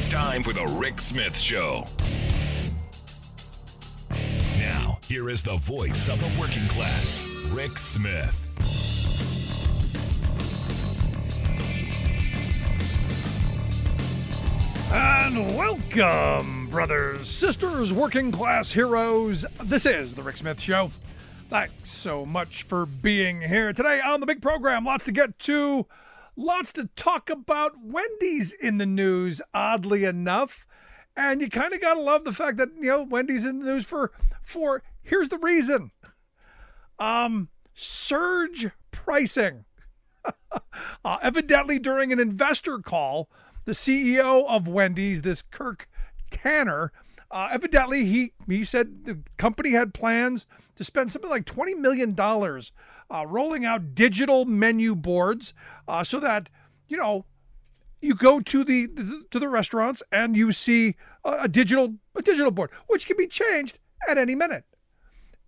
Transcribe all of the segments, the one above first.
It's time for the Rick Smith Show. Now, here is the voice of the working class, Rick Smith. And welcome, brothers, sisters, working class heroes. This is the Rick Smith Show. Thanks so much for being here today on the big program. Lots to get to, lots to talk about. Wendy's in the news, oddly enough. And you kind of got to love the fact that, Wendy's in the news for here's the reason. Surge pricing. Evidently during an investor call, the CEO of Wendy's, this Kirk Tanner, evidently he said the company had plans to spend something like $20 million rolling out digital menu boards so that, you go to the restaurants and you see a digital board, which can be changed at any minute.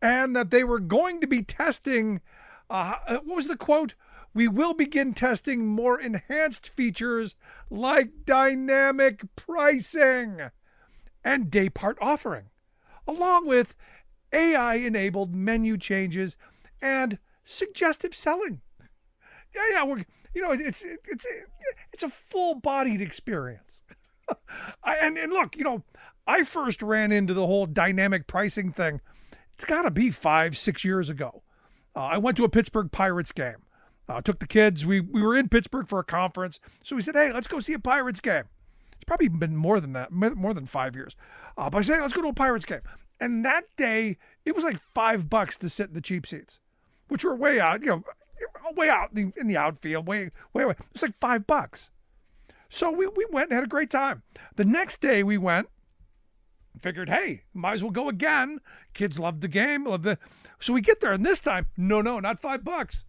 And that they were going to be testing, what was the quote? We will begin testing more enhanced features like dynamic pricing and day part offering, along with AI-enabled menu changes and suggestive selling. It's a full-bodied experience. And look, I first ran into the whole dynamic pricing thing. It's got to be 5-6 years ago. I went to a Pittsburgh Pirates game. Took the kids. We were in Pittsburgh for a conference. So we said, hey, let's go see a Pirates game. It's probably been more than that, more than 5 years. But I said, hey, let's go to a Pirates game. And that day, it was like $5 to sit in the cheap seats, which were way out, way out in the outfield, way away. It was like $5. So we went and had a great time. The next day we went, figured, hey, might as well go again. Kids loved the game. So we get there, and this time, no, not $5.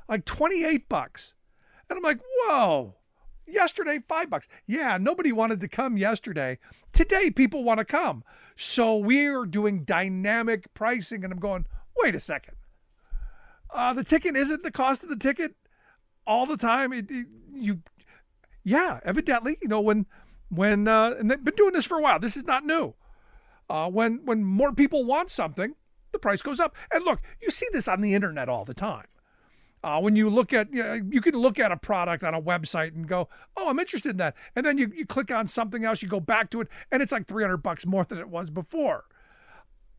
Like $28. And I'm like, whoa, yesterday, $5. Yeah, nobody wanted to come yesterday. Today, people want to come. So we're doing dynamic pricing. And I'm going, wait a second. The ticket isn't the cost of the ticket all the time. Evidently, when and they've been doing this for a while. This is not new. When more people want something, the price goes up. And look, you see this on the internet all the time. When you look at, you can look at a product on a website and go, oh, I'm interested in that. And then you click on something else, you go back to it, and it's like $300 more than it was before.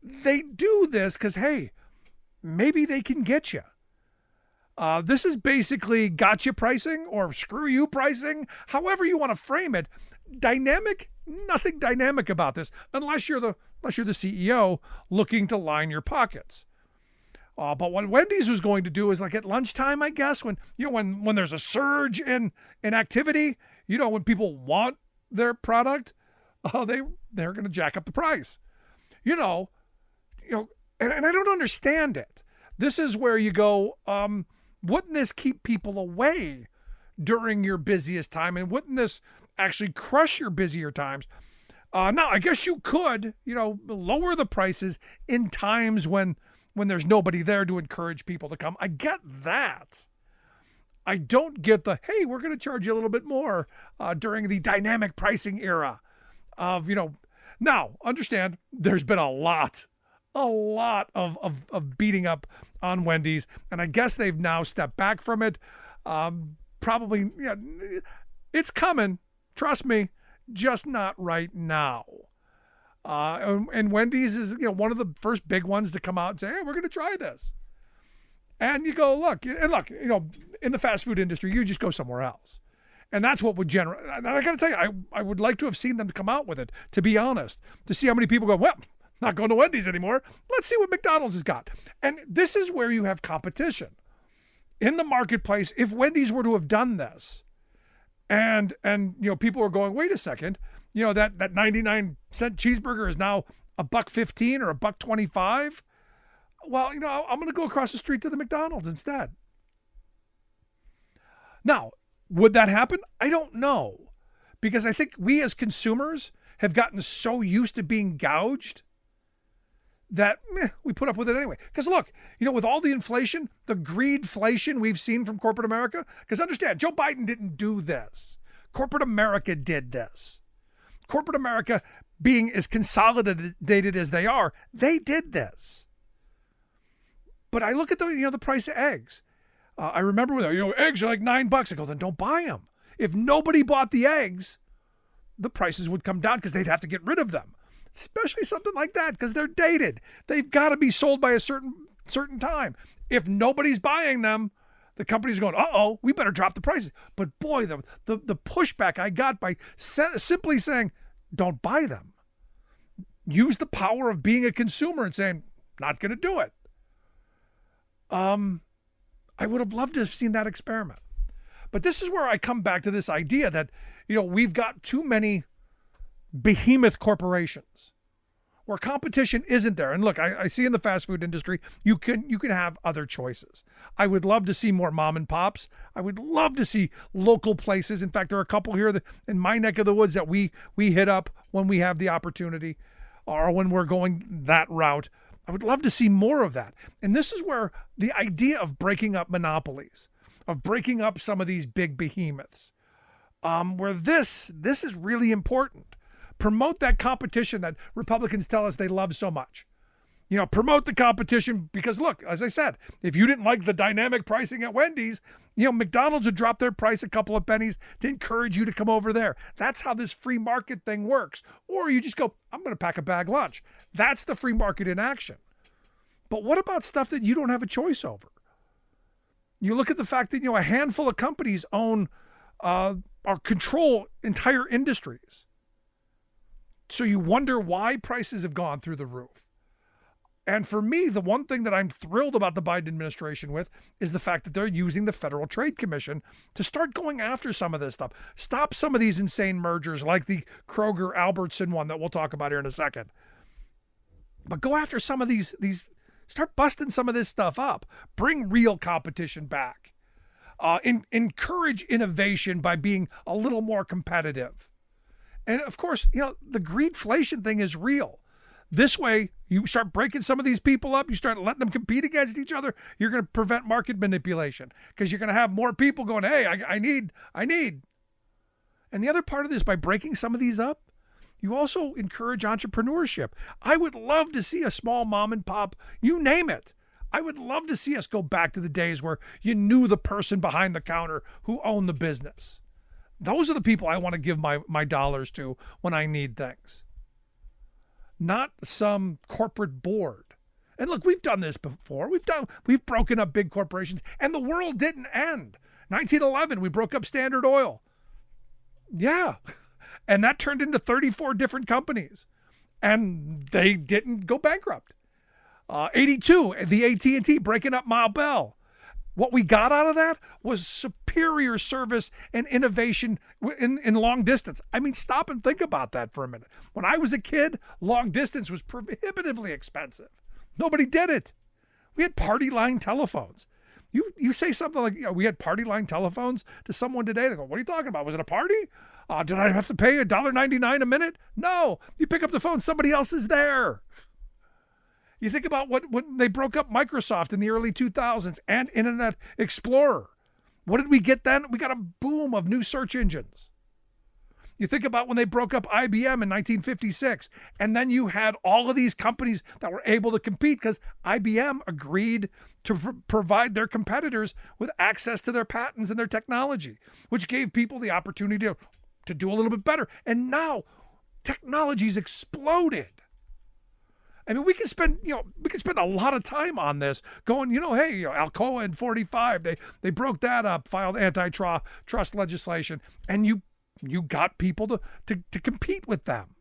They do this because, hey, maybe they can get you. This is basically gotcha pricing or screw you pricing, however you want to frame it. Dynamic, nothing dynamic about this, unless you're the CEO looking to line your pockets. But what Wendy's was going to do is like at lunchtime, I guess, when there's a surge in activity, when people want their product, they're going to jack up the price. And I don't understand it. This is where you go, wouldn't this keep people away during your busiest time? And wouldn't this actually crush your busier times? Now, I guess you could, lower the prices in times when there's nobody there to encourage people to come. I get that. I don't get the, hey, we're going to charge you a little bit more during the dynamic pricing era of, Now, understand, there's been a lot of beating up on Wendy's, and I guess they've now stepped back from it. Probably, it's coming. Trust me, just not right now. And Wendy's is, one of the first big ones to come out and say, hey, we're going to try this. And you go, look, in the fast food industry, you just go somewhere else. And that's what would generate. And I got to tell you, I would like to have seen them come out with it, to be honest, to see how many people go, well, not going to Wendy's anymore. Let's see what McDonald's has got. And this is where you have competition. In the marketplace, if Wendy's were to have done this, and people are going, wait a second, that 99-cent cheeseburger is now $1.15 or $1.25. Well, I'm going to go across the street to the McDonald's instead. Now, would that happen? I don't know, because I think we as consumers have gotten so used to being gouged that we put up with it anyway. Because look, with all the inflation, the greedflation we've seen from corporate America, because understand, Joe Biden didn't do this. Corporate America did this. Corporate America, being as consolidated as they are, they did this. But I look at the price of eggs. I remember when eggs are like $9. I go, then don't buy them. If nobody bought the eggs, the prices would come down because they'd have to get rid of them. Especially something like that, because they're dated. They've got to be sold by a certain time. If nobody's buying them, the company's going, uh-oh, we better drop the prices. But boy, the pushback I got by simply saying, don't buy them. Use the power of being a consumer and saying, not going to do it. I would have loved to have seen that experiment. But this is where I come back to this idea that, we've got too many behemoth corporations where competition isn't there. And look, I see in the fast food industry, you can have other choices. I would love to see more mom and pops. I would love to see local places. In fact, there are a couple here in my neck of the woods that we hit up when we have the opportunity or when we're going that route. I would love to see more of that. And this is where the idea of breaking up monopolies, of breaking up some of these big behemoths, where this is really important. Promote that competition that Republicans tell us they love so much. Promote the competition because, look, as I said, if you didn't like the dynamic pricing at Wendy's, McDonald's would drop their price a couple of pennies to encourage you to come over there. That's how this free market thing works. Or you just go, I'm going to pack a bag lunch. That's the free market in action. But what about stuff that you don't have a choice over? You look at the fact that, a handful of companies own or control entire industries. So you wonder why prices have gone through the roof. And for me, the one thing that I'm thrilled about the Biden administration with is the fact that they're using the Federal Trade Commission to start going after some of this stuff. Stop some of these insane mergers like the Kroger Albertson one that we'll talk about here in a second. But go after some of these, start busting some of this stuff up. Bring real competition back. Encourage innovation by being a little more competitive. And of course, the greedflation thing is real. This way, you start breaking some of these people up, you start letting them compete against each other, you're going to prevent market manipulation because you're going to have more people going, hey, I need. And the other part of this, by breaking some of these up, you also encourage entrepreneurship. I would love to see a small mom and pop, you name it. I would love to see us go back to the days where you knew the person behind the counter who owned the business. Those are the people I want to give my dollars to when I need things. Not some corporate board. And look, we've done this before. We've broken up big corporations, and the world didn't end. 1911, we broke up Standard Oil. Yeah. And that turned into 34 different companies. And they didn't go bankrupt. 82, the AT&T breaking up Ma Bell. What we got out of that was superior service and innovation in long distance. I mean, stop and think about that for a minute. When I was a kid, long distance was prohibitively expensive. Nobody did it. We had party line telephones. You say something like, we had party line telephones to someone today. They go, what are you talking about? Was it a party? Did I have to pay $1.99 a minute? No. You pick up the phone, somebody else is there. You think about when they broke up Microsoft in the early 2000s and Internet Explorer. What did we get then? We got a boom of new search engines. You think about when they broke up IBM in 1956, and then you had all of these companies that were able to compete because IBM agreed to provide their competitors with access to their patents and their technology, which gave people the opportunity to do a little bit better. And now technology's exploded. I mean, we can spend a lot of time on this going, hey, Alcoa and 45, they broke that up, filed antitrust legislation, and you got people to compete with them.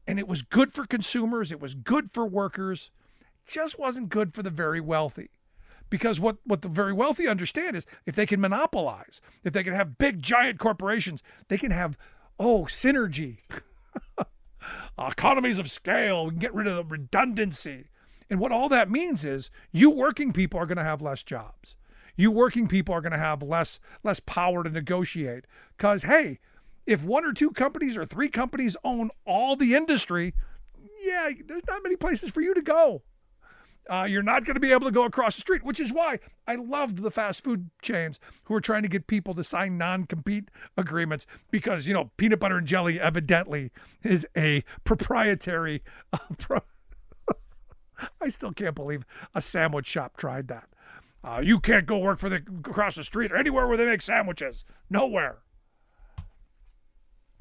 And it was good for consumers. It was good for workers. It just wasn't good for the very wealthy. Because what the very wealthy understand is if they can monopolize, if they can have big, giant corporations, they can have, synergy. Economies of scale, we can get rid of the redundancy. And what all that means is you working people are going to have less jobs. You working people are going to have less power to negotiate. Because, hey, if one or two companies or three companies own all the industry, there's not many places for you to go. You're not going to be able to go across the street, which is why I loved the fast food chains who are trying to get people to sign non-compete agreements because, peanut butter and jelly evidently is a proprietary. I still can't believe a sandwich shop tried that. You can't go work for across the street or anywhere where they make sandwiches. Nowhere.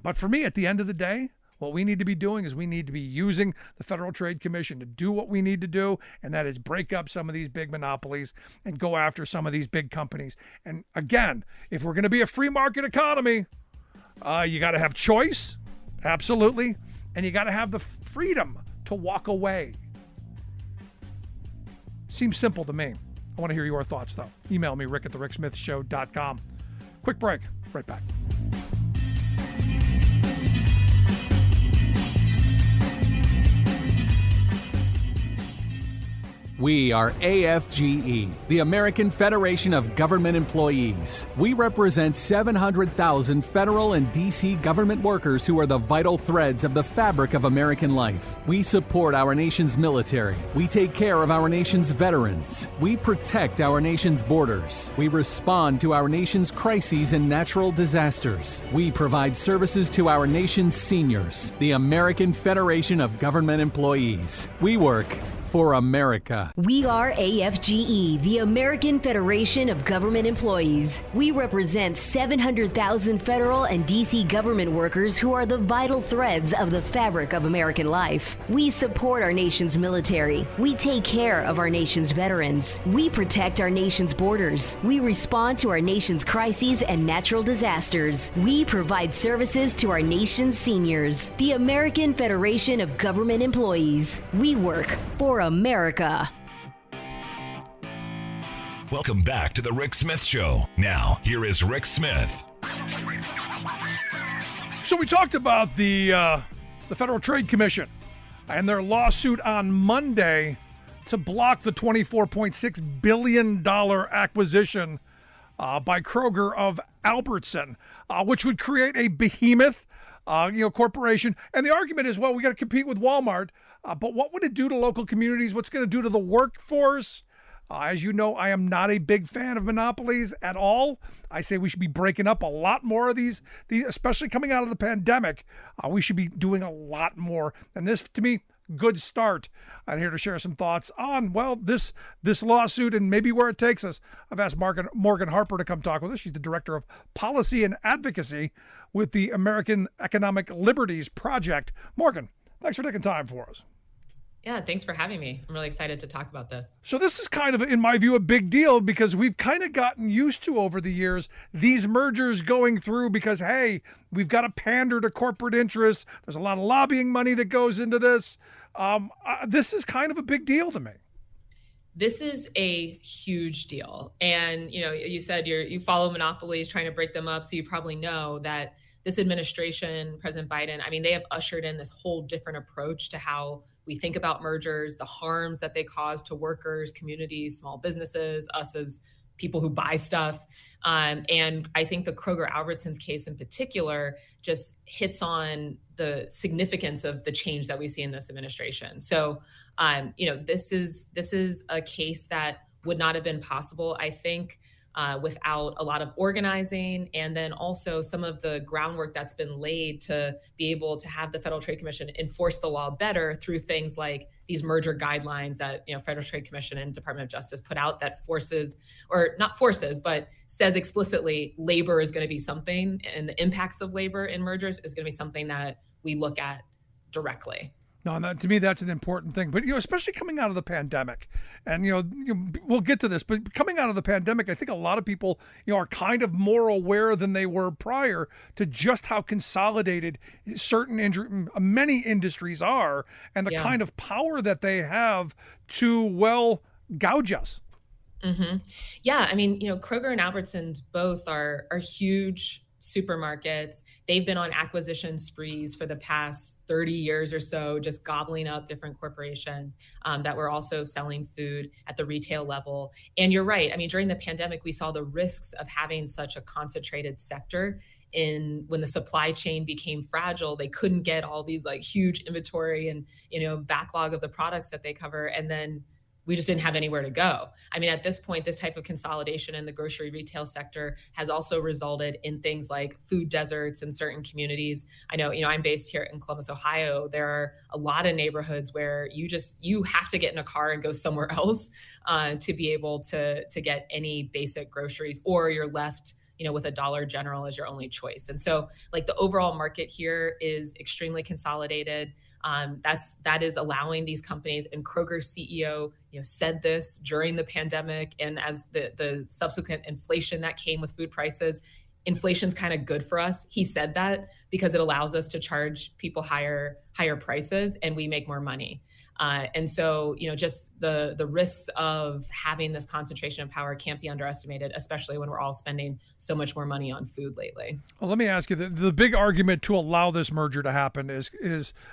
But for me, at the end of the day, what we need to be doing is we need to be using the Federal Trade Commission to do what we need to do, and that is break up some of these big monopolies and go after some of these big companies. And again, if we're going to be a free market economy, you got to have choice, absolutely, and you got to have the freedom to walk away. Seems simple to me. I want to hear your thoughts, though. Email me, rick@thericksmithshow.com. Quick break. Right back. We are AFGE, the American Federation of Government Employees. We represent 700,000 federal and D.C. government workers who are the vital threads of the fabric of American life. We support our nation's military. We take care of our nation's veterans. We protect our nation's borders. We respond to our nation's crises and natural disasters. We provide services to our nation's seniors. The American Federation of Government Employees. We work for America. We are AFGE, the American Federation of Government Employees. We represent 700,000 federal and D.C. government workers who are the vital threads of the fabric of American life. We support our nation's military. We take care of our nation's veterans. We protect our nation's borders. We respond to our nation's crises and natural disasters. We provide services to our nation's seniors. The American Federation of Government Employees. We work for America. Welcome back to the Rick Smith Show. Now, here is Rick Smith. So we talked about the Federal Trade Commission and their lawsuit on Monday to block the $24.6 billion acquisition by Kroger of Albertson, which would create a behemoth corporation. And the argument is, well, we got to compete with Walmart. But what would it do to local communities? What's going to do to the workforce? As you know, I am not a big fan of monopolies at all. I say we should be breaking up a lot more of these especially coming out of the pandemic. We should be doing a lot more. And this, to me, good start. I'm here to share some thoughts on, well, this lawsuit and maybe where it takes us. I've asked Morgan Harper to come talk with us. She's the Director of Policy and Advocacy with the American Economic Liberties Project. Morgan, thanks for taking time for us. Yeah, thanks for having me. I'm really excited to talk about this. So this is kind of, in my view, a big deal because we've kind of gotten used to over the years these mergers going through because, hey, we've got to pander to corporate interests. There's a lot of lobbying money that goes into this. This is kind of a big deal to me. This is a huge deal. And, you said you follow monopolies, trying to break them up. So you probably know that this administration, President Biden, they have ushered in this whole different approach to how we think about mergers, the harms that they cause to workers, communities, small businesses, us as people who buy stuff. And I think the Kroger Albertsons case in particular just hits on the significance of the change that we see in this administration. So, this is a case that would not have been possible, I think, without a lot of organizing and then also some of the groundwork that's been laid to be able to have the Federal Trade Commission enforce the law better through things like these merger guidelines that Federal Trade Commission and Department of Justice put out that but says explicitly labor is going to be something, and the impacts of labor in mergers is going to be something that we look at directly. No, to me, that's an important thing. But, especially coming out of the pandemic, and, we'll get to this, but coming out of the pandemic, I think a lot of people, are kind of more aware than they were prior to just how consolidated many industries are and the kind of power that they have to, gouge us. Mm-hmm. Yeah. Kroger and Albertsons both are huge supermarkets. They've been on acquisition sprees for the past 30 years or so, just gobbling up different corporations that were also selling food at the retail level. And you're right. During the pandemic, we saw the risks of having such a concentrated sector when the supply chain became fragile. They couldn't get all these huge inventory and, backlog of the products that they cover. And then we just didn't have anywhere to go. I mean, at this point, this type of consolidation in the grocery retail sector has also resulted in things like food deserts in certain communities. I know, I'm based here in Columbus, Ohio. There are a lot of neighborhoods where you have to get in a car and go somewhere else to be able to get any basic groceries, or you're left with a Dollar General as your only choice. And so like the overall market here is extremely consolidated. That is allowing these companies, and Kroger's CEO, said this during the pandemic, and as the subsequent inflation that came with food prices. Inflation's kind of good for us. He said that because it allows us to charge people higher prices, and we make more money. And so, just the risks of having this concentration of power can't be underestimated, especially when we're all spending so much more money on food lately. Well, let me ask you, the big argument to allow this merger to happen is,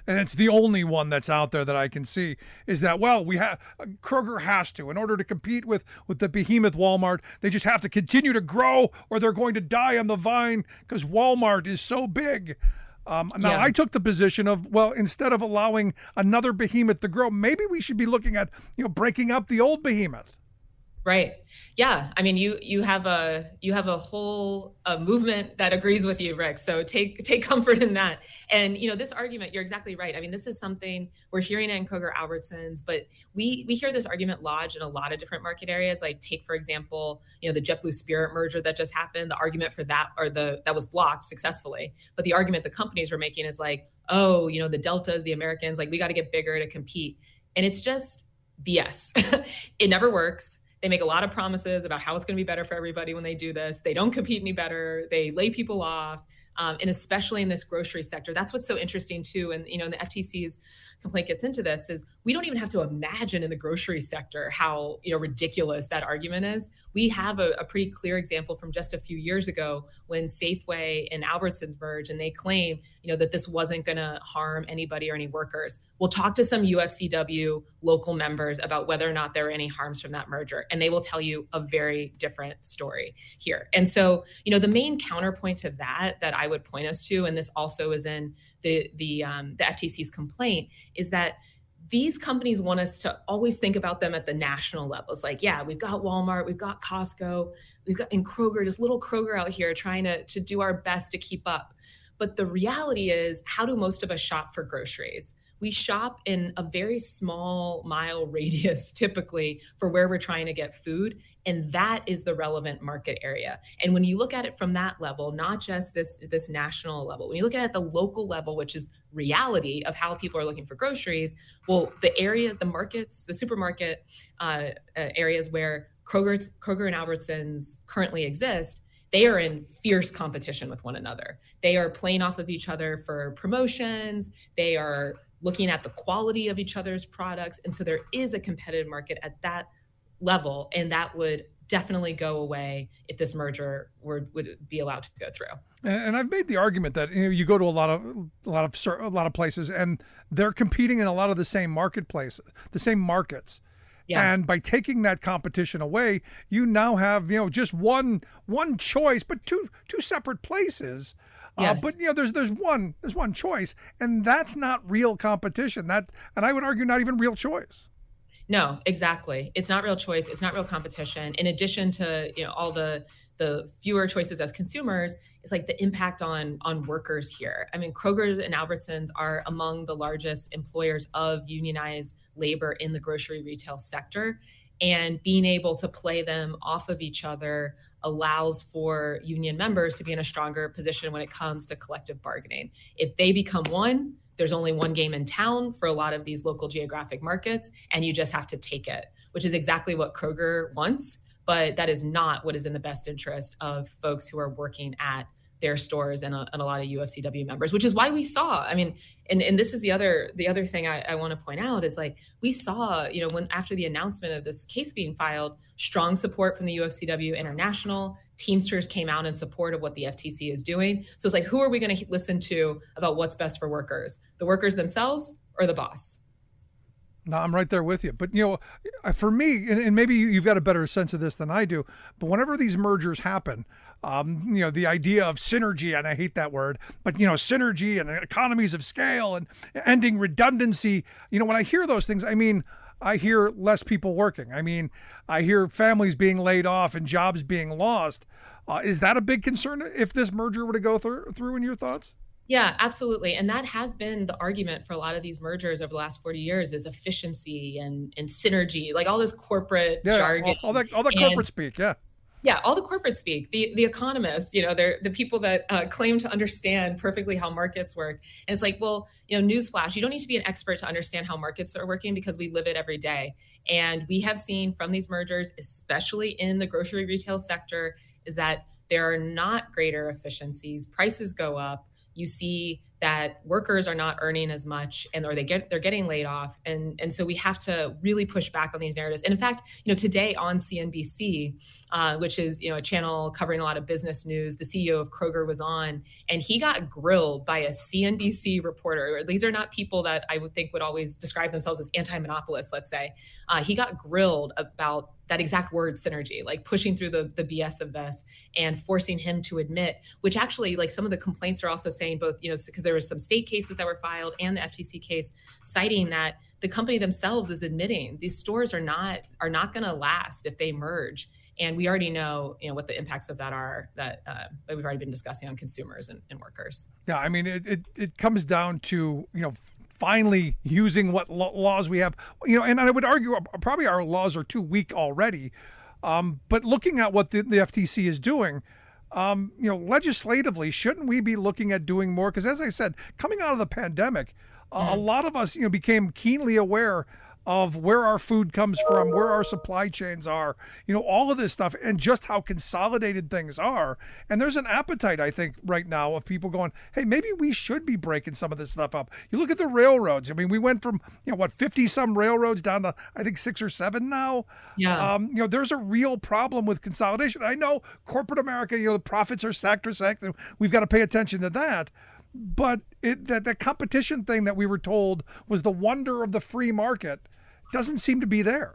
and it's the only one that's out there that I can see, is that, Kroger has to, in order to compete with the behemoth Walmart, they just have to continue to grow or they're going to die on the vine because Walmart is so big. I took the position of, instead of allowing another behemoth to grow, maybe we should be looking at, breaking up the old behemoth. Right. Yeah. I mean, you have a whole movement that agrees with you, Rick. So take comfort in that. And, this argument, you're exactly right. I mean, this is something we're hearing in Kroger Albertsons, but we hear this argument lodged in a lot of different market areas. Like take, for example, the JetBlue Spirit merger that just happened, the argument for that, that was blocked successfully. But the argument the companies were making is like, oh, the Deltas, the Americans, like we got to get bigger to compete. And it's just BS. It never works. They make a lot of promises about how it's going to be better for everybody when they do this. They don't compete any better. They lay people off. And especially in this grocery sector, that's what's so interesting too. And, the FTC's complaint gets into this is we don't even have to imagine in the grocery sector how, ridiculous that argument is. We have a pretty clear example from just a few years ago when Safeway and Albertsons merged, and they claim, that this wasn't going to harm anybody or any workers. We'll talk to some UFCW local members about whether or not there were any harms from that merger, and they will tell you a very different story here. And so, the main counterpoint to that I would point us to, and this also is in the FTC's complaint, is that these companies want us to always think about them at the national level. It's like, yeah, we've got Walmart, we've got Costco, we've got in Kroger, this little Kroger out here trying to do our best to keep up. But the reality is, how do most of us shop for groceries? We shop in a very small mile radius, typically, for where we're trying to get food. And that is the relevant market area. And when you look at it from that level, not just this national level, when you look at it at the local level, which is reality of how people are looking for groceries, well, the areas, the markets, the supermarket areas where Kroger and Albertsons currently exist, they are in fierce competition with one another. They are playing off of each other for promotions. They are looking at the quality of each other's products. And so there is a competitive market at that level, and that would definitely go away if this merger would be allowed to go through. And I've made the argument that you go to a lot of places, and they're competing in a lot of the same marketplaces, the same markets. Yeah. And by taking that competition away, you now have just one choice, but two separate places. Yes. But there's one choice, and that's not real competition. And I would argue not even real choice. No, exactly. It's not real choice. It's not real competition. In addition to all the fewer choices as consumers, it's like the impact on workers here. I mean, Kroger and Albertsons are among the largest employers of unionized labor in the grocery retail sector. And being able to play them off of each other allows for union members to be in a stronger position when it comes to collective bargaining. If they become one, there's only one game in town for a lot of these local geographic markets, and you just have to take it, which is exactly what Kroger wants. But that is not what is in the best interest of folks who are working at their stores and a lot of UFCW members, which is why we saw, I mean, and this is the other thing I want to point out is like, we saw, when after the announcement of this case being filed, strong support from the UFCW International. Teamsters came out in support of what the FTC is doing. So it's like, who are we going to listen to about what's best for workers? The workers themselves or the boss? No, I'm right there with you. But, for me, and maybe you've got a better sense of this than I do, but whenever these mergers happen, the idea of synergy, and I hate that word, but, synergy and economies of scale and ending redundancy, when I hear those things, I mean, I hear less people working. I mean, I hear families being laid off and jobs being lost. Is that a big concern if this merger were to go through in your thoughts? Yeah, absolutely. And that has been the argument for a lot of these mergers over the last 40 years is efficiency and synergy, like all this corporate jargon. All that corporate speak, yeah. Yeah, all the corporate speak, the economists, they're the people that claim to understand perfectly how markets work. And it's like, well, newsflash, you don't need to be an expert to understand how markets are working because we live it every day. And we have seen from these mergers, especially in the grocery retail sector, is that there are not greater efficiencies. Prices go up. You see that workers are not earning as much they're getting laid off. And so we have to really push back on these narratives. And in fact, today on CNBC, which is, a channel covering a lot of business news, the CEO of Kroger was on, and he got grilled by a CNBC reporter. These are not people that I would think would always describe themselves as anti-monopolists, let's say. He got grilled about that exact word, synergy, like pushing through the BS of this and forcing him to admit, which actually, like, some of the complaints are also saying both, because there were some state cases that were filed and the FTC case citing that the company themselves is admitting these stores are not going to last if they merge. And we already know, what the impacts of that are that we've already been discussing on consumers and workers. Yeah, I mean, it comes down to, finally using what laws we have, and I would argue probably our laws are too weak already. But looking at what the FTC is doing, legislatively, shouldn't we be looking at doing more? Because as I said, coming out of the pandemic, a lot of us, became keenly aware of where our food comes from, where our supply chains are, all of this stuff, and just how consolidated things are. And there's an appetite, I think, right now of people going, hey, maybe we should be breaking some of this stuff up. You look at the railroads. I mean, we went from, 50 some railroads down to, I think, 6 or 7 now. Yeah. There's a real problem with consolidation. I know corporate America, the profits are sacrosanct. We've got to pay attention to that. But that competition thing that we were told was the wonder of the free market doesn't seem to be there.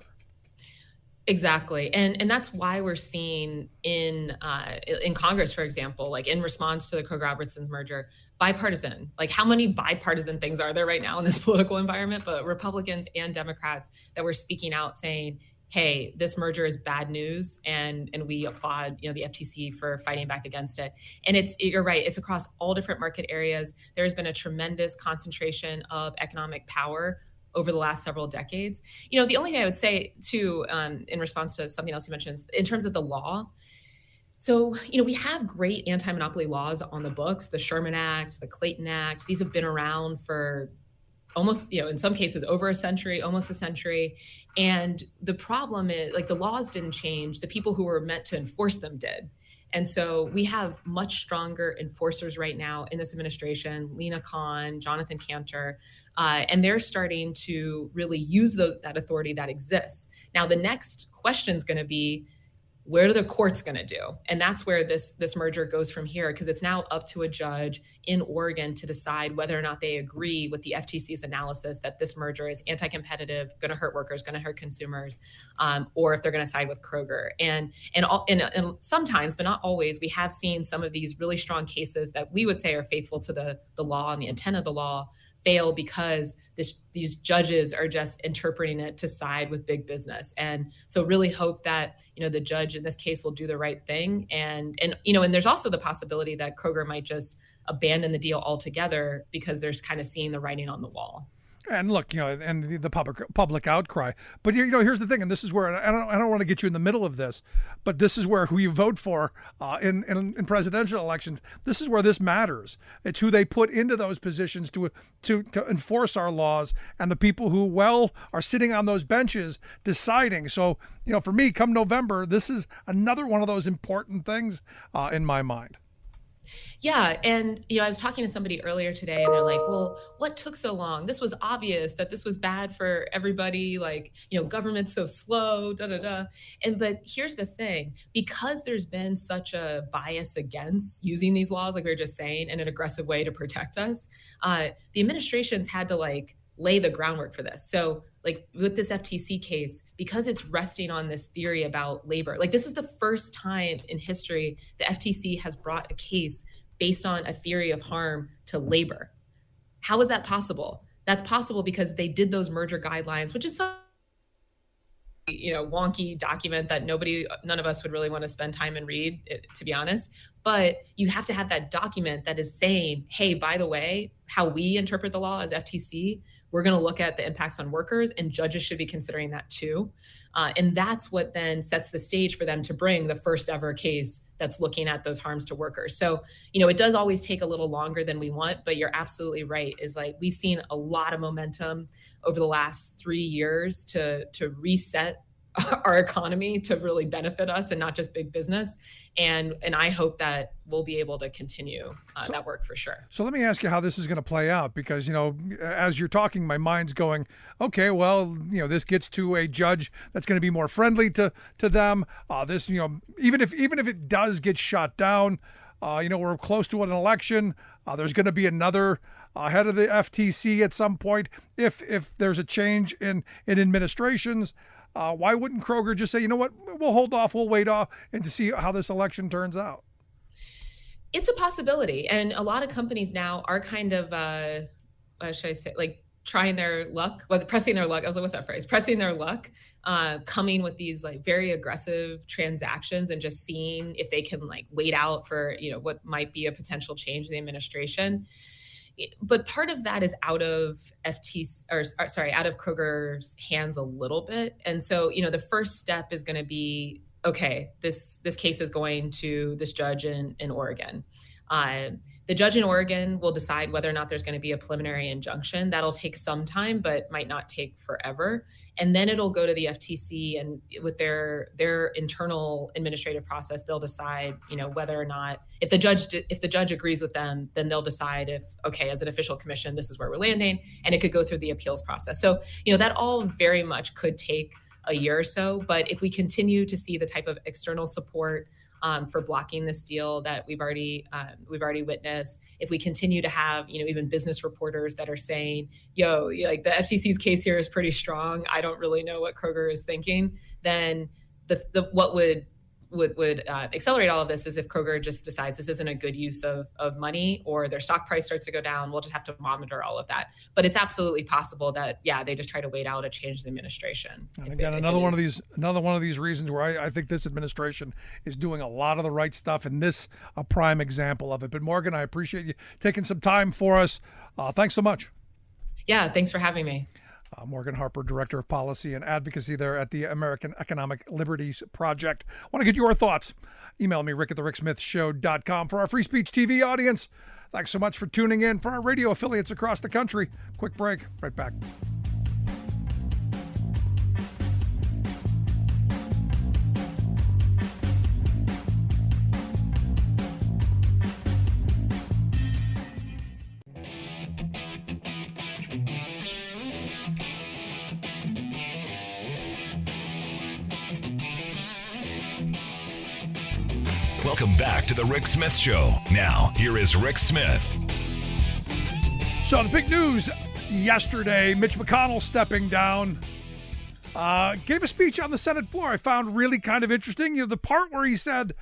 Exactly. And that's why we're seeing in Congress, for example, like in response to the Kroger Albertsons merger, bipartisan, like how many bipartisan things are there right now in this political environment, but Republicans and Democrats that were speaking out saying, hey, this merger is bad news, and we applaud, the FTC for fighting back against it. And you're right, it's across all different market areas. There's been a tremendous concentration of economic power over the last several decades. The only thing I would say too, in response to something else you mentioned, in terms of the law. So, we have great anti-monopoly laws on the books, the Sherman Act, the Clayton Act. These have been around for almost, in some cases over a century, almost a century. And the problem is, like, the laws didn't change. The people who were meant to enforce them did. And so we have much stronger enforcers right now in this administration, Lena Khan, Jonathan Cantor, and they're starting to really use that authority that exists. Now, the next question is going to be, what are the courts going to do? And that's where this merger goes from here, because it's now up to a judge in Oregon to decide whether or not they agree with the FTC's analysis that this merger is anti-competitive, going to hurt workers, going to hurt consumers, or if they're going to side with Kroger. And sometimes, but not always, we have seen some of these really strong cases that we would say are faithful to the law and the intent of the law fail because these judges are just interpreting it to side with big business. And so really hope that, the judge in this case will do the right thing. And there's also the possibility that Kroger might just abandon the deal altogether because they're kind of seeing the writing on the wall. And look, and the public outcry. But here's the thing, and this is where I don't want to get you in the middle of this, but this is where who you vote for in presidential elections. This is where this matters. It's who they put into those positions to enforce our laws, and the people who are sitting on those benches deciding. So for me, come November, this is another one of those important things in my mind. Yeah. And, I was talking to somebody earlier today and they're like, well, what took so long? This was obvious that this was bad for everybody. Like, government's so slow, but here's the thing, because there's been such a bias against using these laws, like we were just saying, in an aggressive way to protect us, the administration's had to lay the groundwork for this. So with this FTC case, because it's resting on this theory about labor, this is the first time in history the FTC has brought a case based on a theory of harm to labor. How is that possible? That's possible because they did those merger guidelines, which is wonky document that none of us would really want to spend time and read, to be honest. But you have to have that document that is saying, hey, by the way, how we interpret the law as FTC, we're going to look at the impacts on workers, and judges should be considering that too. And that's what then sets the stage for them to bring the first ever case that's looking at those harms to workers. So, it does always take a little longer than we want, but you're absolutely right. Is like, we've seen a lot of momentum over the last 3 years to reset our economy to really benefit us and not just big business. And I hope that we'll be able to continue that work for sure. So let me ask you how this is going to play out, because, as you're talking, my mind's going, okay, well, this gets to a judge that's going to be more friendly to them. This, even if it does get shut down, we're close to an election. There's going to be another head of the FTC at some point. If there's a change in administrations, why wouldn't Kroger just say, you know what, we'll hold off, we'll wait off and to see how this election turns out? It's a possibility. And a lot of companies now are kind of, what should I say, like trying their luck, pressing their luck. I was like, what's that phrase? Pressing their luck, coming with these like very aggressive transactions and just seeing if they can like wait out for, what might be a potential change in the administration. But part of that is out of out of Kroger's hands a little bit. And so, the first step is going to be, okay, this case is going to this judge in Oregon. The judge in Oregon will decide whether or not there's going to be a preliminary injunction. That'll take some time, but might not take forever. And then it'll go to the FTC, and with their internal administrative process, they'll decide, whether or not, if the judge agrees with them, then they'll decide if, okay, as an official commission, this is where we're landing, and it could go through the appeals process. So, that all very much could take a year or so. But if we continue to see the type of external support for blocking this deal that we've already witnessed, if we continue to have, even business reporters that are saying, like the FTC's case here is pretty strong, I don't really know what Kroger is thinking, then what would accelerate all of this is if Kroger just decides this isn't a good use of money, or their stock price starts to go down. We'll just have to monitor all of that. But it's absolutely possible that, they just try to wait out a change in the administration. And again, another one of these reasons where I think this administration is doing a lot of the right stuff, and this a prime example of it. But Morgan, I appreciate you taking some time for us. Thanks so much. Yeah, thanks for having me. Morgan Harper, Director of Policy and Advocacy there at the American Economic Liberties Project. I want to get your thoughts. Email me, rick@thericksmithshow.com. For our free speech TV audience, thanks so much for tuning in. For our radio affiliates across the country, quick break, right back. Welcome back to the Rick Smith Show. Now, here is Rick Smith. So the big news yesterday, Mitch McConnell stepping down, gave a speech on the Senate floor I found really kind of interesting. The part where he said,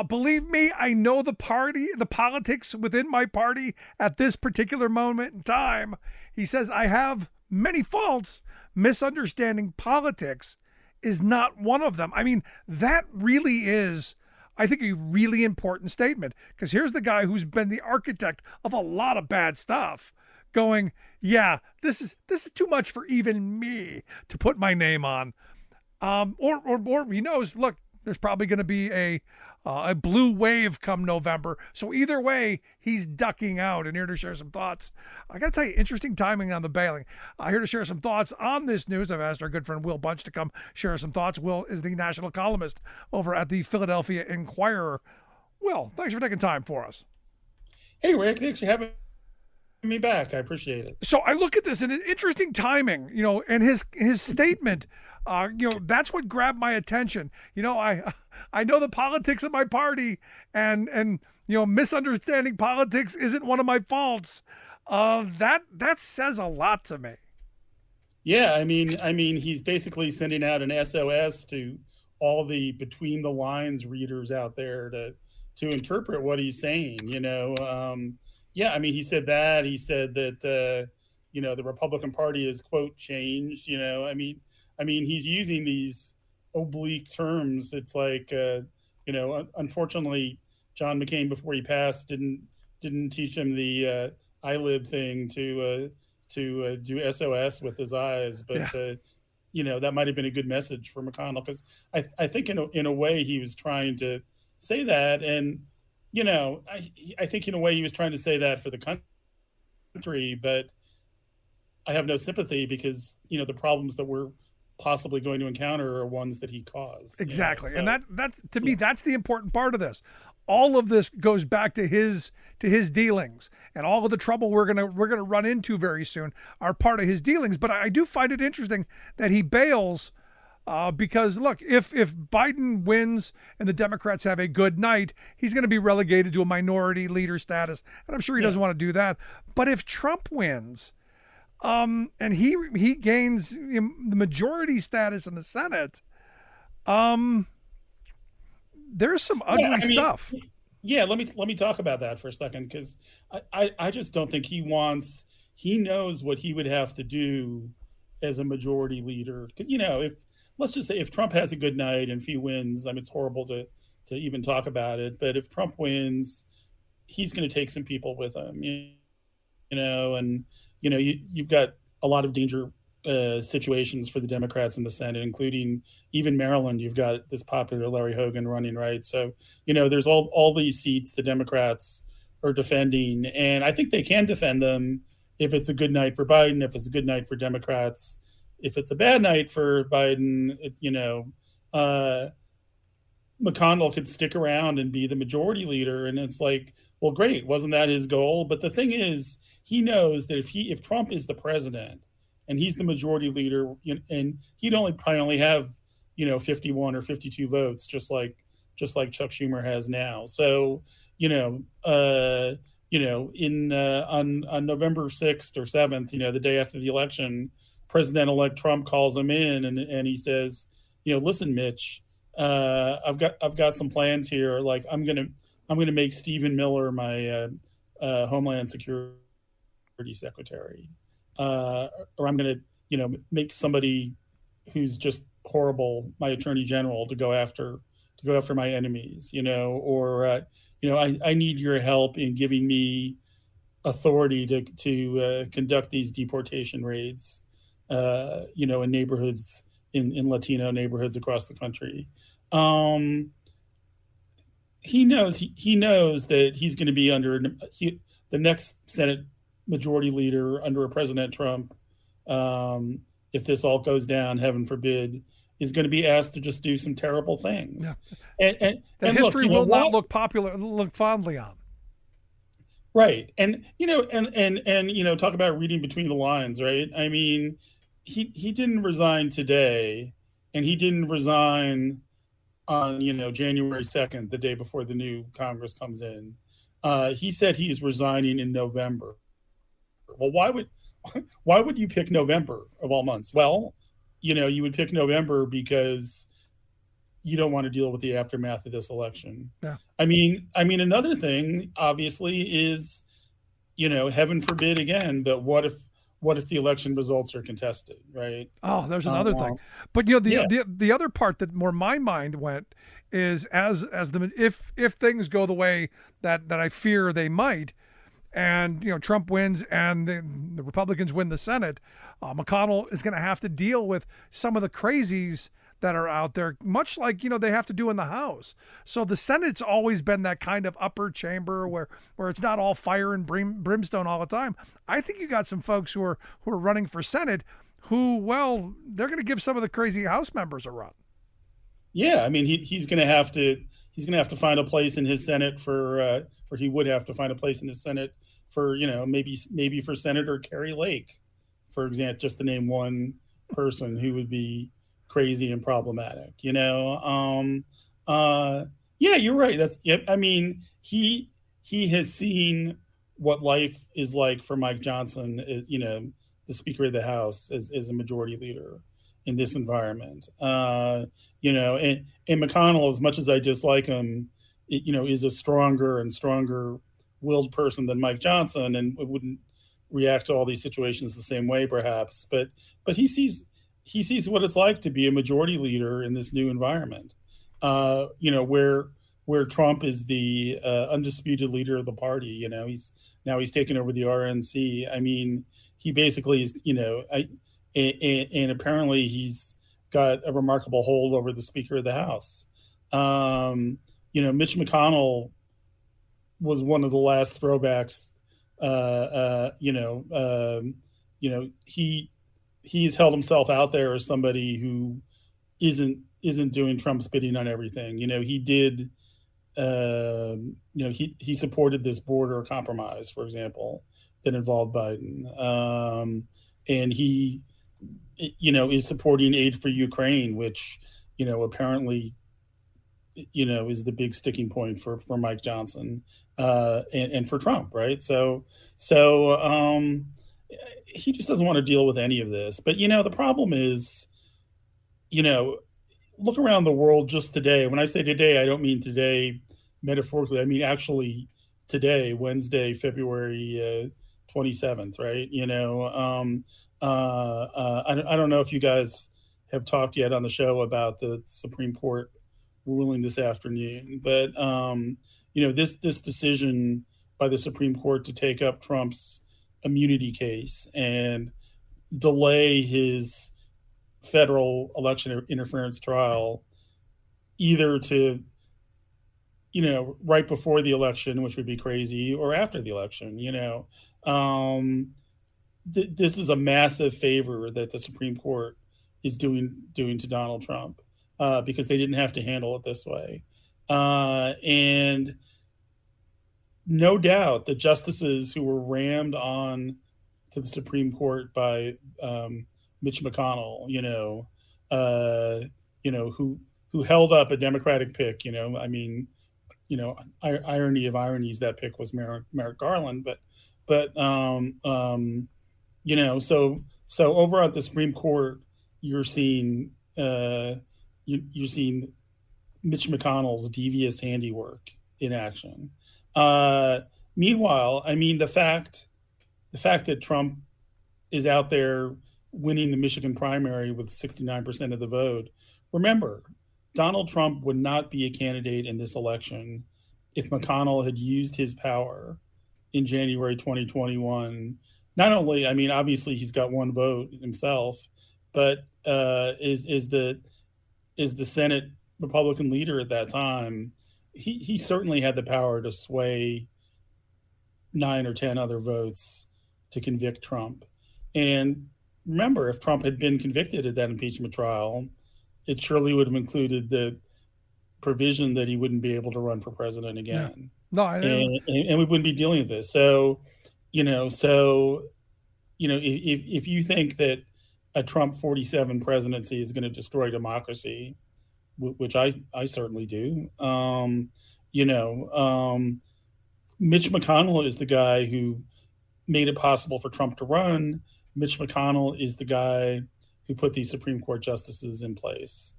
believe me, I know the politics within my party at this particular moment in time. He says, I have many faults. Misunderstanding politics is not one of them. I mean, that really is, I think, a really important statement, because here's the guy who's been the architect of a lot of bad stuff going, this is too much for even me to put my name on. Or he knows, look, there's probably going to be a blue wave come November. So either way, he's ducking out, and here to share some thoughts. I got to tell you, interesting timing on the bailing. Here to share some thoughts on this news. I've asked our good friend Will Bunch to come share some thoughts. Will is the national columnist over at the Philadelphia Inquirer. Will, thanks for taking time for us. Hey, Rick, thanks for having me back. I appreciate it. So I look at this, and it's interesting timing, and his statement, that's what grabbed my attention. I know the politics of my party, and misunderstanding politics isn't one of my faults. That says a lot to me. Yeah, I mean, he's basically sending out an SOS to all the between the lines readers out there to interpret what he's saying. Yeah, I mean, he said that. He said that the Republican Party is, quote, changed. I mean, he's using these oblique terms. It's like, unfortunately, John McCain, before he passed, didn't teach him the eyelid thing to do SOS with his eyes. But that might have been a good message for McConnell, because I think in a way he was trying to say that, and I think in a way he was trying to say that for the country, but I have no sympathy, because the problems that we're possibly going to encounter are ones that he caused. Exactly. So, and that's to me, that's the important part of this. All of this goes back to his dealings, and all of the trouble we're gonna run into very soon are part of his dealings. But I do find it interesting that he bails, because look, if Biden wins and the Democrats have a good night, he's going to be relegated to a minority leader status, and I'm sure he doesn't want to do that. But if Trump wins, and he gains the majority status in the Senate, there's some ugly stuff. Yeah, let me talk about that for a second, because I just don't think he knows what he would have to do as a majority leader. Because let's just say if Trump has a good night and if he wins, it's horrible to even talk about it, but if Trump wins, he's going to take some people with him, and you've got a lot of danger situations for the Democrats in the Senate, including even Maryland. You've got this popular Larry Hogan running, right? So, there's all these seats the Democrats are defending, and I think they can defend them if it's a good night for Biden, if it's a good night for Democrats. If it's a bad night for Biden, McConnell could stick around and be the majority leader. And it's like, well, great. Wasn't that his goal? But the thing is, he knows that if Trump is the president and he's the majority leader, and he'd probably only have, 51 or 52 votes, just like Chuck Schumer has now. So, on November 6th or 7th, the day after the election, President-elect Trump calls him in and he says, listen, Mitch, I've got some plans here. Like, I'm gonna make Stephen Miller my Homeland Security Secretary, or I'm gonna make somebody who's just horrible my Attorney General to go after my enemies, or I need your help in giving me authority to conduct these deportation raids, in neighborhoods, in Latino neighborhoods across the country. He knows that he's going to be under the next Senate majority leader under a President Trump. If this all goes down, heaven forbid, is going to be asked to just do some terrible things. Yeah. And history will not look fondly on. Right. And talk about reading between the lines, right? I mean, he didn't resign today, and he didn't resign on, January 2nd, the day before the new Congress comes in. He said he's resigning in November. Well, why would you pick November of all months? Well, you would pick November because you don't want to deal with the aftermath of this election. Yeah. I mean, another thing, obviously, is, heaven forbid again, but what if the election results are contested, right? Oh, there's another thing. But the other part that more my mind went is if things go the way that I fear they might, and Trump wins and the Republicans win the Senate, McConnell is going to have to deal with some of the crazies that are out there, much like they have to do in the House. So the Senate's always been that kind of upper chamber where it's not all fire and brimstone all the time. I think you got some folks who are running for Senate who, well, they're going to give some of the crazy House members a run. Yeah, I mean, he's going to have to find a place in his Senate or he would have to find a place in his Senate for maybe for Senator Kerry Lake, for example, just to name one person who would be crazy and problematic. Yeah, you're right. I mean, he has seen what life is like for Mike Johnson, the Speaker of the House, as a majority leader in this environment. And McConnell, as much as I dislike him, is a stronger willed person than Mike Johnson, and wouldn't react to all these situations the same way, perhaps. But he sees, he sees what it's like to be a majority leader in this new environment, where Trump is the undisputed leader of the party. He's taken over the RNC. I mean, he basically is, and apparently he's got a remarkable hold over the Speaker of the House. Mitch McConnell was one of the last throwbacks. He's held himself out there as somebody who isn't doing Trump's bidding on everything. He did. He supported this border compromise, for example, that involved Biden, and he, is supporting aid for Ukraine, which, apparently, is the big sticking point for Mike Johnson and for Trump, right? So he just doesn't want to deal with any of this. But the problem is, look around the world just today. When I say today, I don't mean today metaphorically. I mean actually today, Wednesday, February 27th, right? I don't know if you guys have talked yet on the show about the Supreme Court ruling this afternoon, but this decision by the Supreme Court to take up Trump's immunity case and delay his federal election interference trial either to right before the election, which would be crazy, or after the election. This is a massive favor that the Supreme Court is doing to Donald Trump because they didn't have to handle it this way, and no doubt the justices who were rammed on to the Supreme Court by Mitch McConnell, who held up a Democratic pick. Irony of ironies, that pick was Merrick Garland, but so over at the Supreme Court, you're seeing Mitch McConnell's devious handiwork in action. Meanwhile, I mean, the fact that Trump is out there winning the Michigan primary with 69% of the vote. Remember, Donald Trump would not be a candidate in this election if McConnell had used his power in January 2021. Not only, I mean, obviously he's got one vote himself, but is the Senate Republican leader at that time. He certainly had the power to sway 9 or 10 other votes to convict Trump. And remember, if Trump had been convicted at that impeachment trial, it surely would have included the provision that he wouldn't be able to run for president again. Yeah. No, and we wouldn't be dealing with this. So, if you think that a Trump 47 presidency is going to destroy democracy, which I certainly do, Mitch McConnell is the guy who made it possible for Trump to run. Mitch McConnell is the guy who put these Supreme Court justices in place.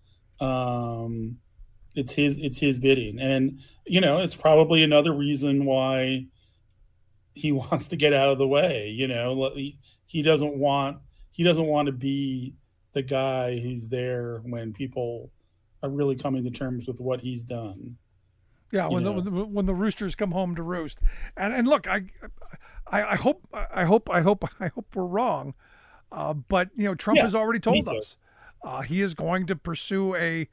It's his bidding, and it's probably another reason why he wants to get out of the way. He doesn't want to be the guy who's there when people are really coming to terms with what he's done. Yeah, when the roosters come home to roost, and look, I hope we're wrong, but Trump has already told us he is going to pursue a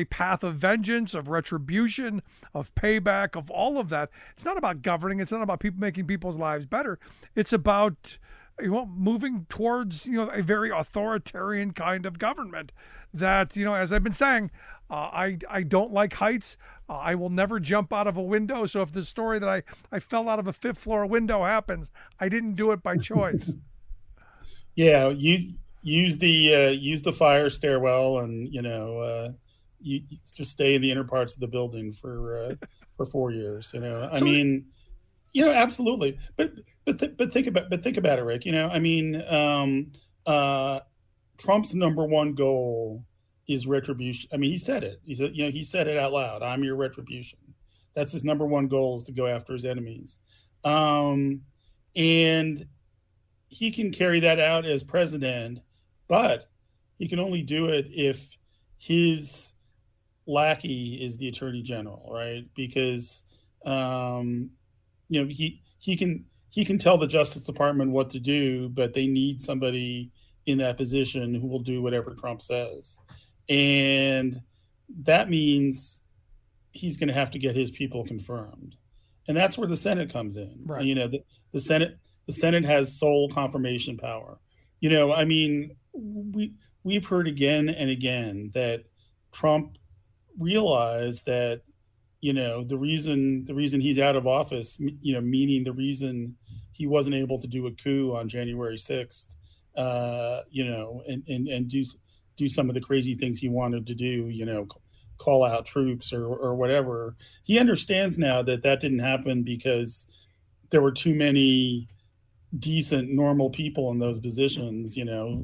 path of vengeance, of retribution, of payback, of all of that. It's not about governing. It's not about people making people's lives better. It's about moving towards a very authoritarian kind of government. That as I've been saying, I don't like heights. I will never jump out of a window. So if the story that I fell out of a 5th floor window happens, I didn't do it by choice. Yeah, use the fire stairwell, and you just stay in the inner parts of the building for 4 years. Absolutely. But think about it, Rick. Trump's number one goal is retribution. I mean, he said it. He said it out loud. I'm your retribution. That's his number one goal, is to go after his enemies. And he can carry that out as president, but He can only do it if his lackey is the attorney general, right? Because he can tell the Justice Department what to do, but they need somebody in that position who will do whatever Trump says, and that means he's going to have to get his people confirmed, and that's where the Senate comes in. Right. The Senate has sole confirmation power. We've heard again and again that Trump realized that, the reason he's out of office, meaning the reason he wasn't able to do a coup on January 6th, and do some of the crazy things he wanted to do, call out troops or whatever. He understands now that didn't happen because there were too many decent, normal people in those positions,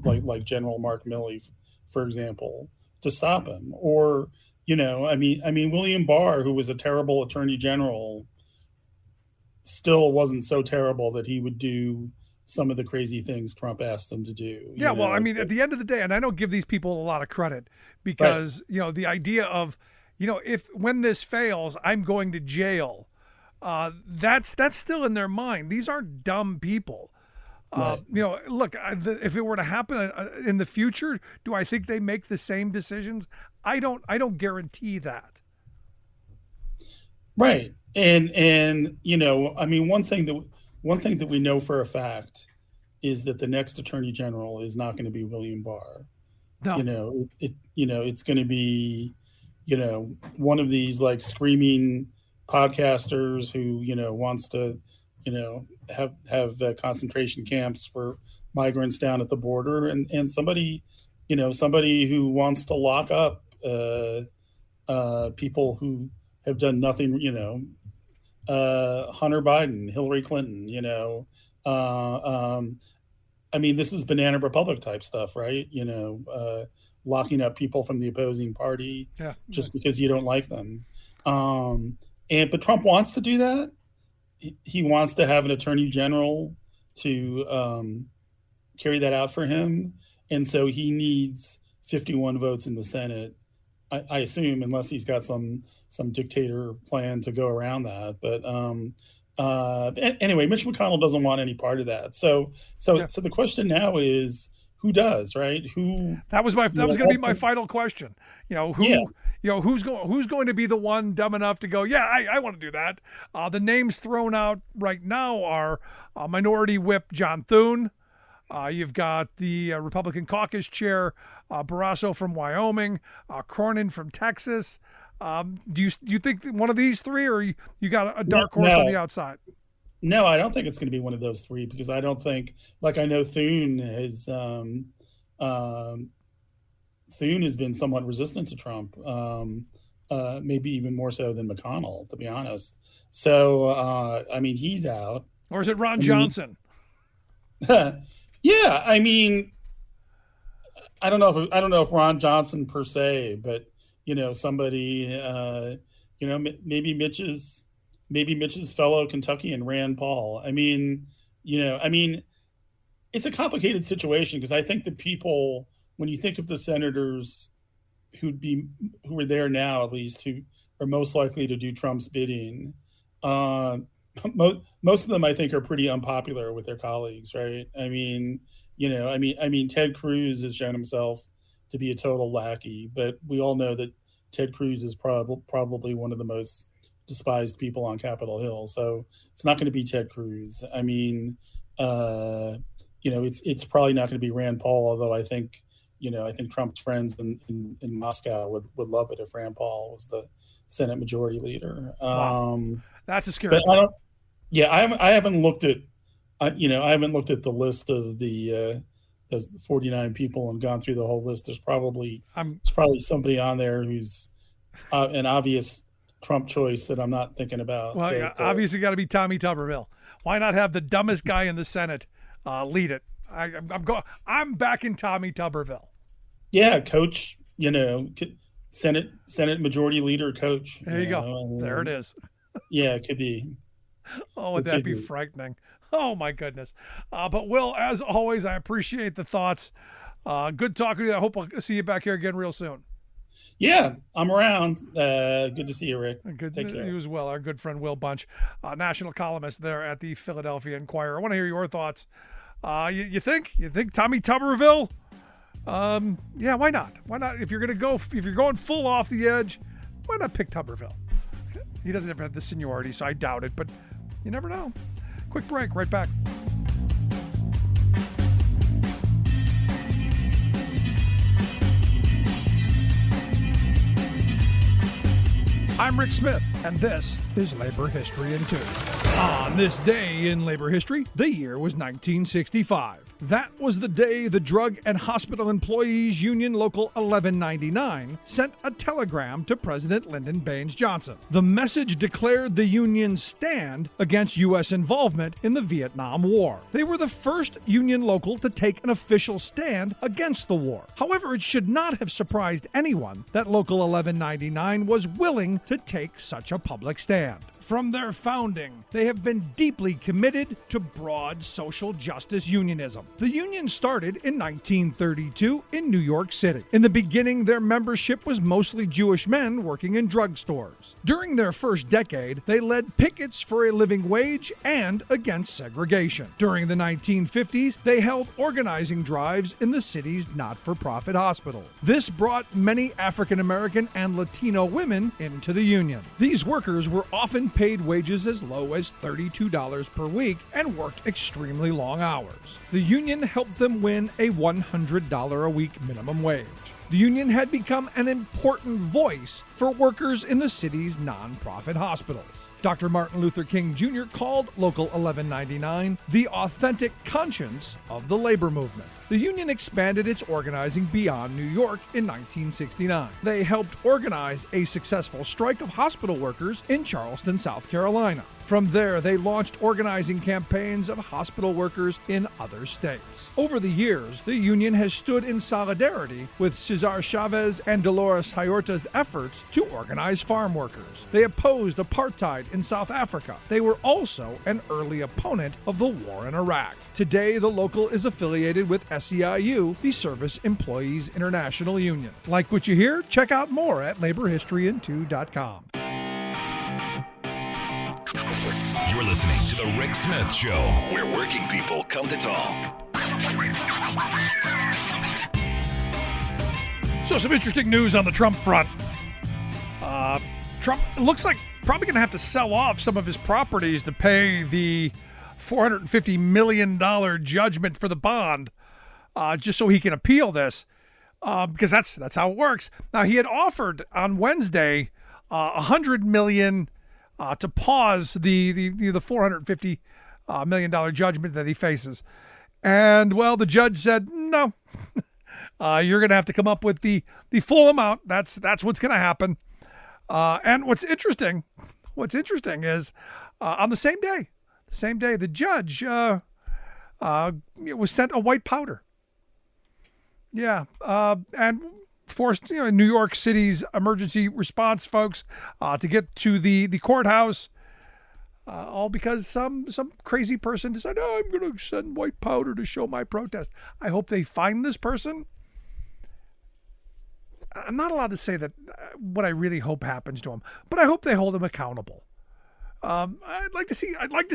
like General Mark Milley, for example, to stop him. Or, William Barr, who was a terrible attorney general, still wasn't so terrible that he would do some of the crazy things Trump asked them to do. Yeah, well, at the end of the day, and I don't give these people a lot of credit because, right. The idea of, when this fails, I'm going to jail. That's still in their mind. These aren't dumb people. Right. Look, if it were to happen in the future, do I think they make the same decisions? I don't guarantee that. Right. And one thing that we know for a fact is that the next attorney general is not going to be William Barr. No. It's going to be, one of these like screaming podcasters who, wants to, have concentration camps for migrants down at the border, and somebody who wants to lock up people who have done nothing, Hunter Biden, Hillary Clinton, this is Banana Republic type stuff, right? Locking up people from the opposing party just because you don't like them. But Trump wants to do that. He wants to have an attorney general to carry that out for him. And so he needs 51 votes in the Senate, I assume, unless he's got some dictator plan to go around that. But anyway, Mitch McConnell doesn't want any part of that. So the question now is, who does, right? That was going to be my final question. Who's going to be the one dumb enough to go, I want to do that. The names thrown out right now are Minority Whip John Thune. You've got the Republican caucus chair, Barrasso from Wyoming, Cornyn from Texas. Do you think one of these three, or you got a dark horse on the outside? No, I don't think it's going to be one of those three, because I don't think, like, I know Thune has been somewhat resistant to Trump, maybe even more so than McConnell, to be honest. So, he's out. Or is it Ron Johnson? Yeah, I don't know if Ron Johnson per se, but somebody, maybe Mitch's fellow Kentuckian Rand Paul. It's a complicated situation, because I think the people, when you think of the senators who are there now, at least, who are most likely to do Trump's bidding, most of them, I think, are pretty unpopular with their colleagues, right? Ted Cruz has shown himself to be a total lackey, but we all know that Ted Cruz is probably one of the most despised people on Capitol Hill. So it's not going to be Ted Cruz. It's probably not going to be Rand Paul, although I think Trump's friends in Moscow would love it if Rand Paul was the Senate Majority Leader. Wow. That's a scary. But I haven't looked at the list of the 49 people and gone through the whole list. There's probably somebody on there who's an obvious Trump choice that I'm not thinking about. Well, obviously got to be Tommy Tuberville. Why not have the dumbest guy in the Senate lead it? I'm backing Tommy Tuberville. Yeah, coach. Senate Majority Leader coach. There you go. There it is. Yeah, it could be. Oh, would that be frightening? Oh my goodness. But Will, as always, I appreciate the thoughts. Good talking to you. I hope I'll see you back here again real soon. Yeah, I'm around. Good to see you, Rick. Good Take to care. you as well. Our good friend Will Bunch, national columnist there at the Philadelphia Inquirer. I want to hear your thoughts. You think Tommy Tuberville? Yeah, why not? Why not? If you're going full off the edge, why not pick Tuberville? He doesn't ever have the seniority, so I doubt it, but you never know. Quick break, right back. I'm Rick Smith, and this is Labor History in 2. On this day in labor history, the year was 1965. That was the day the Drug and Hospital Employees Union Local 1199 sent a telegram to President Lyndon Baines Johnson. The message declared the union's stand against U.S. involvement in the Vietnam War. They were the first union local to take an official stand against the war. However, it should not have surprised anyone that Local 1199 was willing to take such a public stand. From their founding, they have been deeply committed to broad social justice unionism. The union started in 1932 in New York City. In the beginning, their membership was mostly Jewish men working in drugstores. During their first decade, they led pickets for a living wage and against segregation. During the 1950s, they held organizing drives in the city's not-for-profit hospitals. This brought many African American and Latino women into the union. These workers were often paid wages as low as $32 per week and worked extremely long hours. The union helped them win a $100 a week minimum wage. The union had become an important voice for workers in the city's nonprofit hospitals. Dr. Martin Luther King Jr. called Local 1199 the authentic conscience of the labor movement. The union expanded its organizing beyond New York in 1969. They helped organize a successful strike of hospital workers in Charleston, South Carolina. From there, they launched organizing campaigns of hospital workers in other states. Over the years, the union has stood in solidarity with Cesar Chavez and Dolores Huerta's efforts to organize farm workers. They opposed apartheid in South Africa. They were also an early opponent of the war in Iraq. Today, the local is affiliated with SEIU, the Service Employees International Union. Like what you hear? Check out more at laborhistoryin2.com. You're listening to The Rick Smith Show, where working people come to talk. So some interesting news on the Trump front. Trump looks like probably going to have to sell off some of his properties to pay the $450 million judgment for the bond, just so he can appeal this, because that's how it works. Now, he had offered on Wednesday $100 million to pause the $450 million judgment that he faces. And, well, the judge said, no, you're going to have to come up with the full amount. That's what's going to happen. And what's interesting is on the same day, the judge was sent a white powder. Yeah, and forced New York City's emergency response folks to get to the courthouse, all because some crazy person decided, I'm going to send white powder to show my protest. I hope they find this person. I'm not allowed to say that what I really hope happens to him, but I hope they hold him accountable. I'd like to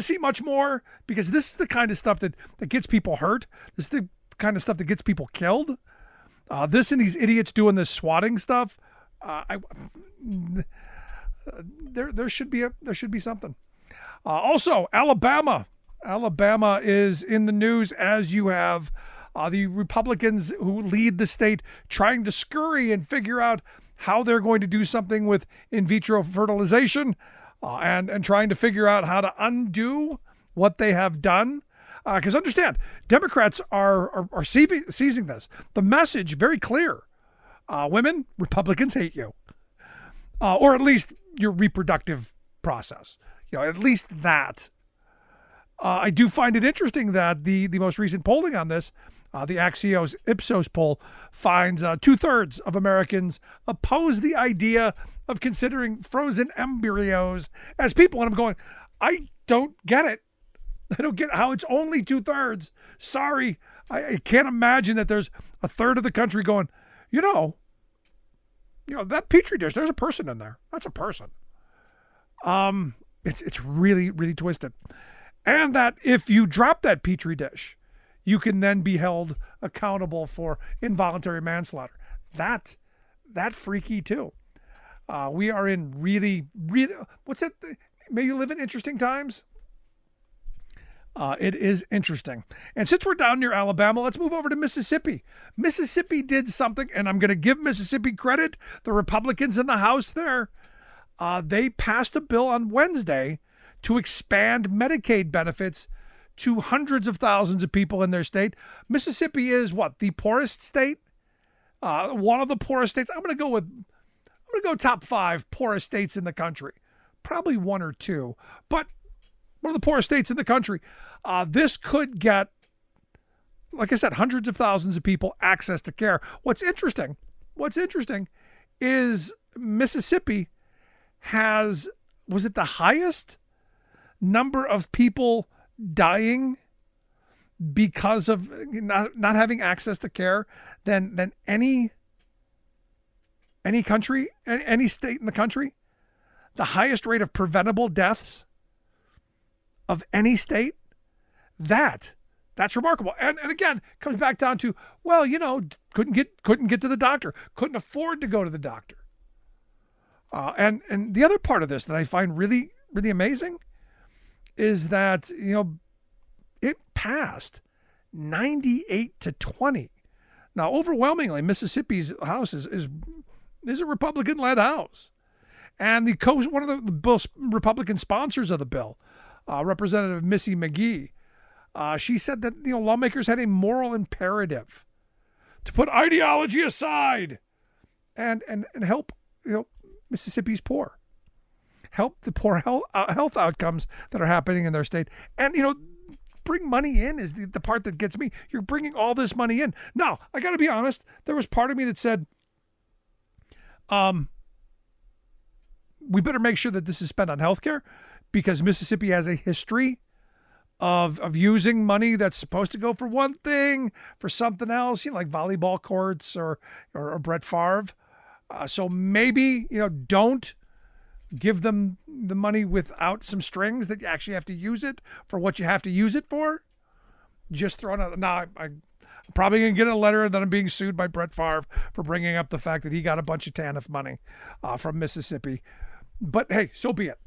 see much more, because this is the kind of stuff that gets people hurt. This is the kind of stuff that gets people killed. This and these idiots doing this swatting stuff. There should be something. Also, Alabama is in the news, as you have the Republicans who lead the state trying to scurry and figure out how they're going to do something with in vitro fertilization, and trying to figure out how to undo what they have done. Because understand, Democrats are seizing this. The message very clear: women, Republicans hate you, or at least your reproductive process. At least that. I do find it interesting that the most recent polling on this, the Axios Ipsos poll, finds 2/3 of Americans oppose the idea of considering frozen embryos as people. And I'm going, I don't get it. I don't get how it's only 2/3. Sorry. I can't imagine that there's a third of the country going, that Petri dish, there's a person in there. That's a person. It's really, really twisted. And that if you drop that Petri dish, you can then be held accountable for involuntary manslaughter. That freaky too. We are in really, really, what's that? May you live in interesting times? It is interesting. And since we're down near Alabama, let's move over to Mississippi. Mississippi did something, and I'm going to give Mississippi credit. The Republicans in the House there, they passed a bill on Wednesday to expand Medicaid benefits to hundreds of thousands of people in their state. Mississippi is what? The poorest state? One of the poorest states. I'm going to go top 5 poorest states in the country. Probably 1 or 2, but one of the poorest states in the country. This could get, like I said, hundreds of thousands of people access to care. What's interesting is Mississippi was it the highest number of people dying because of not having access to care than any country, any state in the country? The highest rate of preventable deaths of any state? That's remarkable. And again, comes back down to, couldn't get to the doctor, couldn't afford to go to the doctor. And the other part of this that I find really, really amazing is that, it passed 98-20. Now, overwhelmingly, Mississippi's House is a Republican-led House. And one of the Republican sponsors of the bill, Representative Missy McGee, she said that lawmakers had a moral imperative to put ideology aside and help Mississippi's poor, help the poor health outcomes that are happening in their state, and bring money in is the part that gets me. You're bringing all this money in. Now, I got to be honest. There was part of me that said, we better make sure that this is spent on healthcare, because Mississippi has a history of using money that's supposed to go for one thing for something else, like volleyball courts or Brett Favre. So maybe, don't give them the money without some strings that you actually have to use it for what you have to use it for. Just throwing out. Now, I'm probably going to get a letter that I'm being sued by Brett Favre for bringing up the fact that he got a bunch of TANF money from Mississippi. But hey, so be it.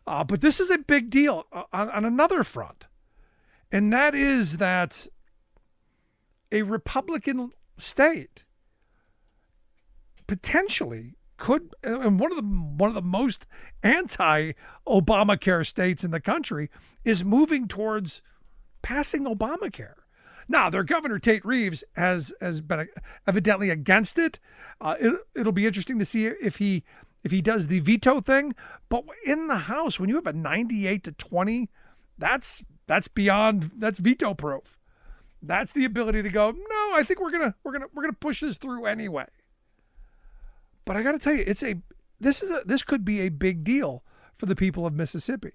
But this is a big deal on another front. And that is that a Republican state potentially could, and one of the most anti-Obamacare states in the country, is moving towards passing Obamacare. Now, their governor, Tate Reeves, has been evidently against it. It'll be interesting to see if he does the veto thing. But in the House, when you have a 98-20, that's veto proof. That's the ability to go, no, I think we're gonna push this through anyway. But I got to tell you, this could be a big deal for the people of Mississippi.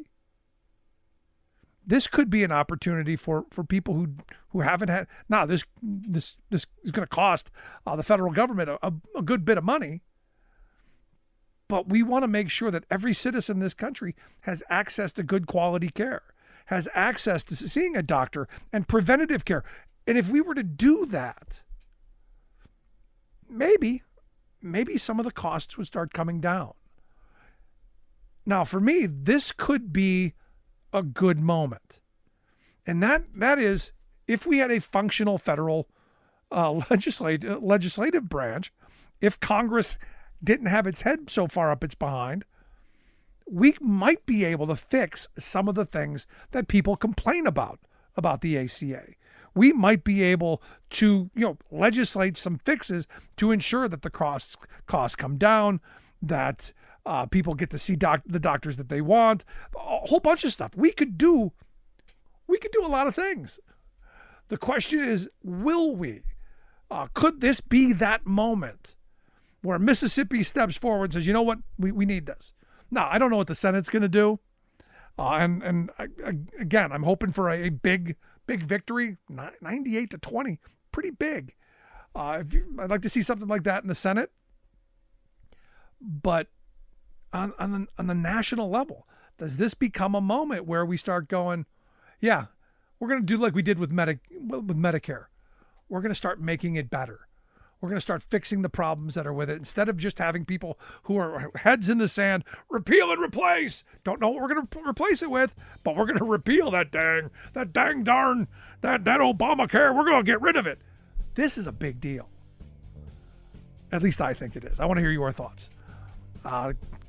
This could be an opportunity for people who haven't had. Now, this is going to cost the federal government a good bit of money. But we want to make sure that every citizen in this country has access to good quality care, has access to seeing a doctor and preventative care. And if we were to do that, maybe some of the costs would start coming down. Now, for me, this could be a good moment. And that is if we had a functional federal legislative branch, if Congress didn't have its head so far up its behind, we might be able to fix some of the things that people complain about the ACA. We might be able to, legislate some fixes to ensure that the costs come down, that people get to see the doctors that they want, a whole bunch of stuff. We could do a lot of things. The question is, will we? Could this be that moment where Mississippi steps forward and says, you know what, we need this? Now, I don't know what the Senate's going to do. Again, I'm hoping for a big victory, 98-20, pretty big. I'd like to see something like that in the Senate. But on the national level, does this become a moment where we start going, yeah, we're going to do like we did with Medicare. We're going to start making it better. We're going to start fixing the problems that are with it instead of just having people who are heads in the sand, repeal and replace. Don't know what we're going to replace it with, but we're going to repeal that darn Obamacare. We're going to get rid of it. This is a big deal. At least I think it is. I want to hear your thoughts.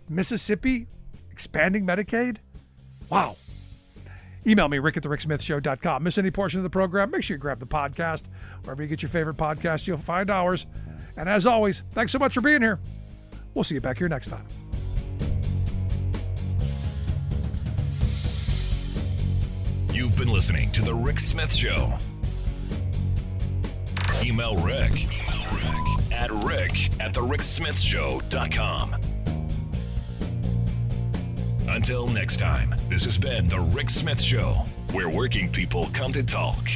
Mississippi expanding Medicaid? Wow. Email me, rick@thericksmithshow.com. Miss any portion of the program? Make sure you grab the podcast. Wherever you get your favorite podcast, you'll find ours. And as always, thanks so much for being here. We'll see you back here next time. You've been listening to The Rick Smith Show. Email Rick at rick@thericksmithshow.com. Until next time, this has been The Rick Smith Show, where working people come to talk.